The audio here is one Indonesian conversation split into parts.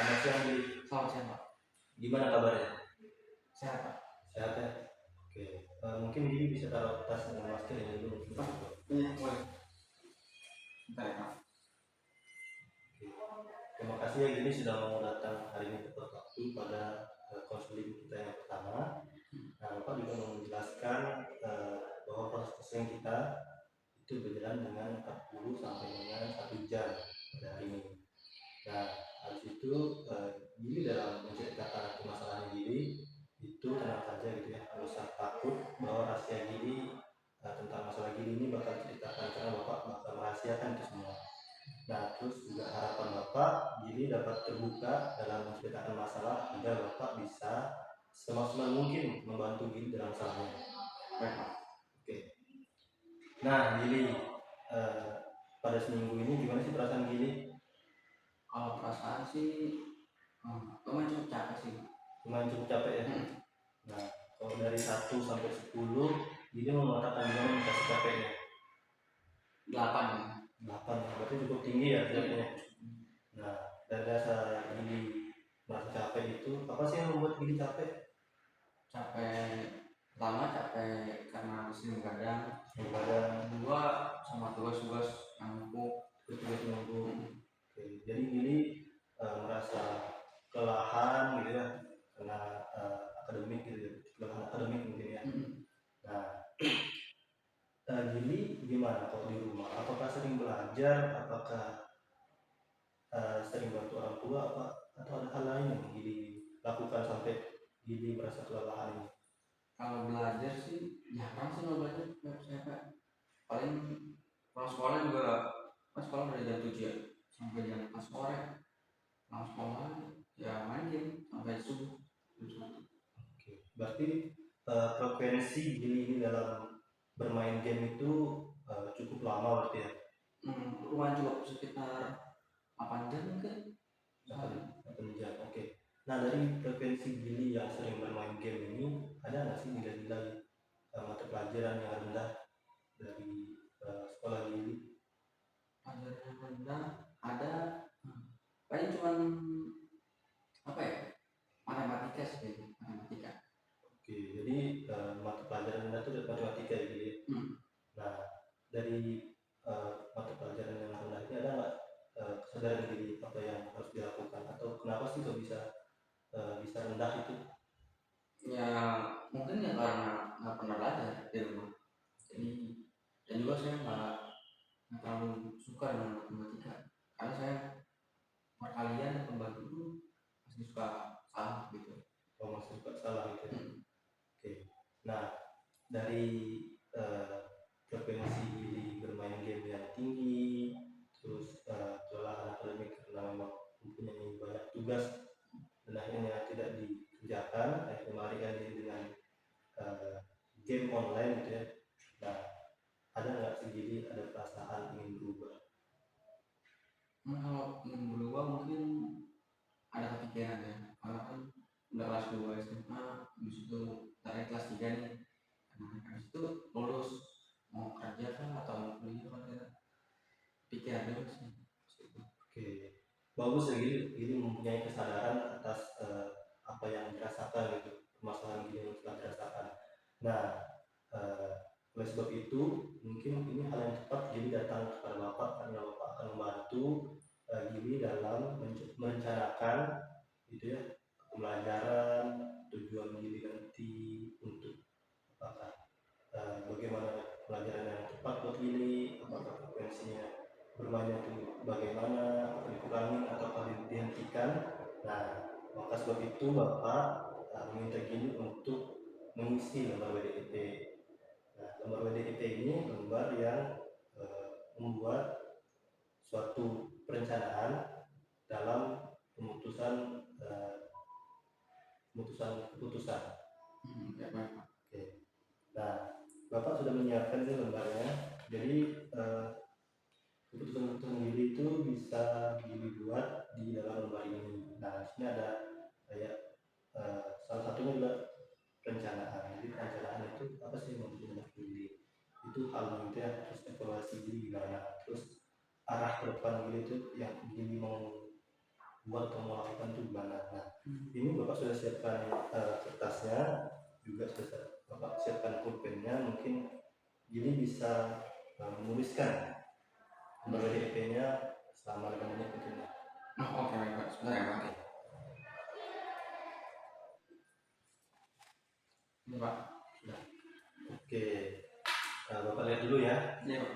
Selamat siang, Gili. Selamat siang, Pak. Gimana kabarnya? Sehat, Pak. Sehat ya? Oke. Mungkin Gili bisa taruh tas dengan masker ini dulu. Iya, boleh. Bentar ya, Pak. Terima kasih ya Gili sudah mau datang hari ini tepat waktu pada konseling kita yang pertama. Nah, Bapak juga mau menjelaskan bahwa proses konseling kita itu berjalan dengan 40 sampai dengan 1 jam pada hari ini. Nah, habis itu Gili dalam menceritakan permasalahan Gili itu tenang saja gitu ya, nggak usah takut bahwa rahasia Gili tentang masalah Gili ini bakal ceritakan karena Bapak bakal merahasiakan itu semua. Nah, terus juga harapan Bapak Gili dapat terbuka dalam menceritakan masalah agar Bapak bisa semaksimal mungkin membantu Gili dalam masalahnya. Baik, Pak. Oke. Nah, Gili pada seminggu ini gimana sih perasaan Gili? Kalau perasaan sih lumayan cukup capek sih. Lumayan cukup capek ya. Nah, kalau dari 1 sampai 10, Gili mau mengatakan gimana kasih capeknya? 8 ya. 8, berarti cukup tinggi ya capeknya. Nah, dari dasar Gili merasa capek itu, apa sih yang membuat Gili capek? Capek pertama capek karena sering begadang. Kedua, sama tugas-tugas yang numpuk. tugas menunggu. Oke, jadi Gili merasa kelelahan gitu ya, karena akademik gitu ya, kelelahan akademik mungkin ya. Nah, Gili gimana kalau di rumah? Apakah sering belajar? Apakah sering bantu orang tua? Atau ada hal lain yang Gili lakukan sampai Gili merasa kelelahan ini? Kalau belajar sih jarang sih kalau belajar capek. Paling kalau sekolah juga kan sekolah dari jam 7 ya sampai jam 4 sore. Kalau sekolah ya main game sampai subuh. Oke, berarti frekuensi Gili ini dalam bermain game itu cukup lama berarti ya? Lumayan cukup sekitar 8 jam mungkin. 8 jam, oke. Nah, dari frekuensi Gili yang sering bermain game ini, ada nggak sih nilai-nilai mata pelajaran yang rendah dari sekolah Gili? Pelajaran rendah ada, paling cuman apa ya, matematika sih, matematika. Oke, jadi mata pelajaran rendah itu dari matematika ya Gili. Nah, dari mata pelajaran yang rendah ini ada nggak kesadaran Gili apa yang harus dilakukan atau kenapa sih kok bisa rendah itu? Ya mungkin ya karena nggak pernah belajar di rumah. Jadi dan juga saya nggak terlalu suka dengan matematika karena saya perkalian dan pembagian itu masih suka salah gitu. Oh, masih suka salah gitu ya? Oke. Nah, dari frekuensi Gili bermain game yang tinggi, terus kelelahan akademik karena memang mempunyai banyak tugas dan akhirnya tidak dikerjakan, akhirnya melarikan diri dengan game online gitu ya. Nah, ada nggak sih Gili ada perasaan ingin berubah? Kalau ingin berubah mungkin ada kepikiran ya, karena kan udah kelas 2 SMA, habis itu dari kelas 3 nih. Nah, habis itu lulus mau kerja kan atau mau kuliah kan kita pikiran dulu sih. Oke, bagus ya Gili mempunyai kesadaran atas apa yang dirasakan gitu, permasalahan Gili yang telah dirasakan. Nah, oleh sebab itu mungkin ini hal yang tepat Gili datang kepada Bapak karena Bapak akan membantu Gili dalam merencanakan gitu ya pembelajaran, tujuan Gili nanti untuk apakah bagaimana pelajaran yang tepat buat Gili, apakah frekuensinya bermainnya itu bagaimana, apakah dikurangi atau dihentikan. Nah, maka sebab itu Bapak meminta Gili untuk mengisi lembar WDIP. Nah, lembar WDIP ini lembar yang membuat suatu perencanaan dalam pemutusan keputusan. Ya, baik. Oke. Nah, Bapak sudah menyiapkan nih lembarnya. Jadi keputusan-keputusan Gili itu bisa dibuat di dalam lembar ini. Nah, di sini ada kayak salah satunya juga perencanaan. Jadi perencanaan itu apa sih yang maksudnya Gili? Itu hal gitu ya, terus evaluasi Gili gimana, terus arah ke depan Gili itu yang Gili mau buat atau mau lakukan itu gimana. Nah, ini Bapak sudah siapkan kertasnya, juga sudah Bapak siapkan pulpennya, mungkin jadi bisa menuliskan nomor WDP-nya selama 5 menit tentunya. Oke baik Pak, sebentar ya Pak. Ini Pak. Oke, Bapak lihat dulu ya. Ini Pak.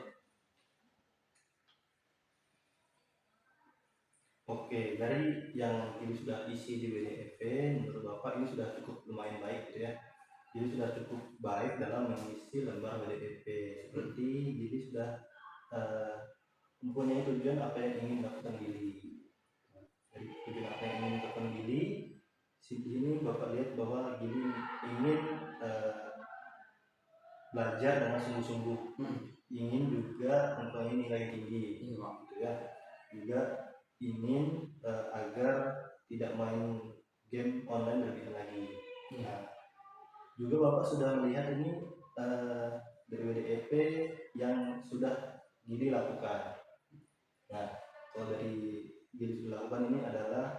Oke, dari yang ini sudah isi di WDP, menurut Bapak ini sudah cukup lumayan baik gitu ya. Jadi sudah cukup baik dalam mengisi lembar WDP. Seperti jadi sudah mempunyai tujuan apa yang ingin dilakukan Gili. Jadi tujuan apa yang ingin dilakukan Gili, di sini Bapak lihat bahwa Gili ingin belajar dengan sungguh-sungguh, ingin juga mempunyai nilai tinggi, gitu ya. Juga ingin agar tidak main game online lebih lagi. Nah, juga Bapak sudah melihat ini dari WDP yang sudah Gili lakukan. Nah, kalau dari Gili sudah lakukan ini adalah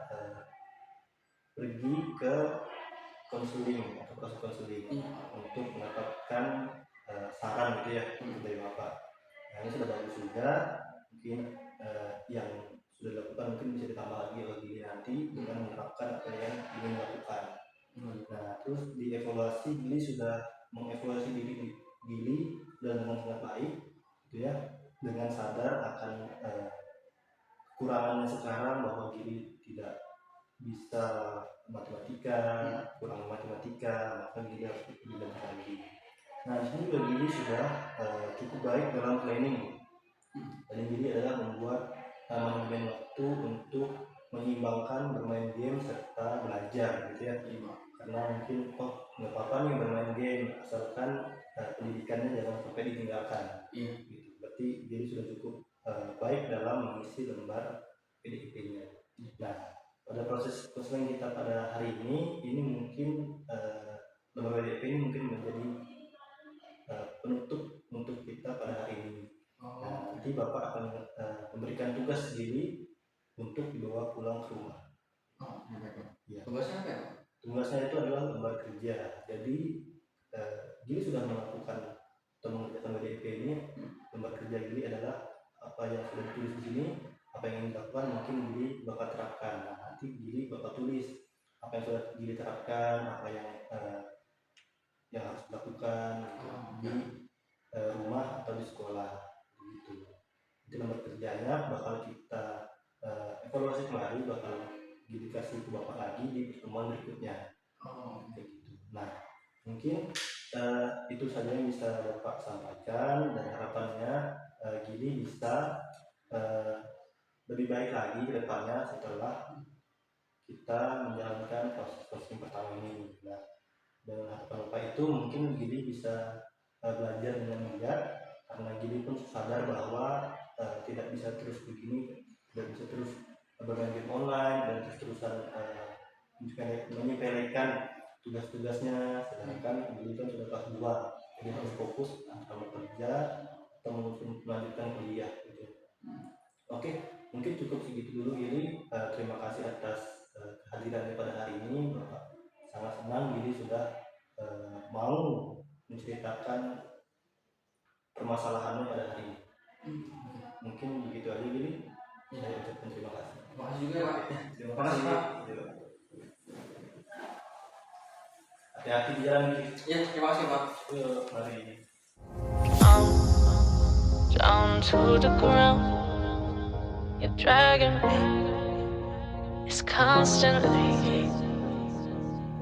pergi ke konseling atau proses konseling untuk mendapatkan saran gitu ya dari Bapak. Nah, ini sudah bagus juga. Mungkin yang sudah dilakukan mungkin bisa ditambah lagi oleh Gili nanti dengan menerapkan apa yang ingin dilakukan. Nah, terus dievaluasi, Gili sudah mengevaluasi diri Gili dan dengan sangat baik gitu ya, dengan sadar akan kekurangannya sekarang bahwa Gili tidak bisa matematika, kurang matematika, maka Gili harus belajar lagi. Nah, di sini juga Gili sudah cukup baik dalam planning. Dan Gili adalah membuat manajemen waktu untuk menyeimbangkan bermain game serta belajar gitu ya. Karena mungkin nggak apa-apa nih bermain game asalkan pendidikannya jangan sampai ditinggalkan. Gitu. Berarti Gili sudah cukup baik dalam mengisi lembar PDIP-nya. Nah, pada proses konseling kita pada hari ini mungkin lembar PDIP ini mungkin menjadi penutup untuk kita pada hari ini. Nah, nanti Bapak akan memberikan tugas Gili untuk dibawa pulang ke rumah. Ya. Tugasnya apa ya? Tugasnya itu adalah lembar kerja. Jadi Gili sudah melakukan atau mengerjakan WDP ini. Lembar kerja Gili adalah apa yang sudah ditulis di sini, apa yang dilakukan mungkin Gili bakal terapkan. Nah, nanti Gili bakal tulis apa yang sudah Gili terapkan, apa yang harus dilakukan di rumah atau di sekolah gitu. Itu lembar kerjanya bakal kita evaluasi kembali, bakal dikasih ke Bapak lagi di pertemuan berikutnya. Gitu. Nah, mungkin itu saja yang bisa Bapak sampaikan, dan harapannya Gili bisa lebih baik lagi ke depannya setelah kita menjalankan proses pertama ini. Nah, dengan harapan Bapak itu mungkin Gili bisa belajar dengan mudah, karena Gili pun sadar bahwa tidak bisa terus begini, tidak bisa terus bermain game online dan terus-terusan menyepelekan tugas-tugasnya, sedangkan Gili kan sudah kelas 2, jadi harus fokus antara bekerja atau melanjutkan kuliah gitu. Oke, mungkin cukup segitu dulu Gili. Terima kasih atas kehadirannya pada hari ini. Bapak sangat senang Gili sudah mau menceritakan permasalahannya pada hari ini. Mungkin begitu aja Gili. Saya ucapkan terima kasih. Terima kasih juga Pak. Terima kasih Pak. Hati-hati di jalan Gili. Ya, terima kasih Pak. Mari. Down to the ground, you're dragging me. It's constantly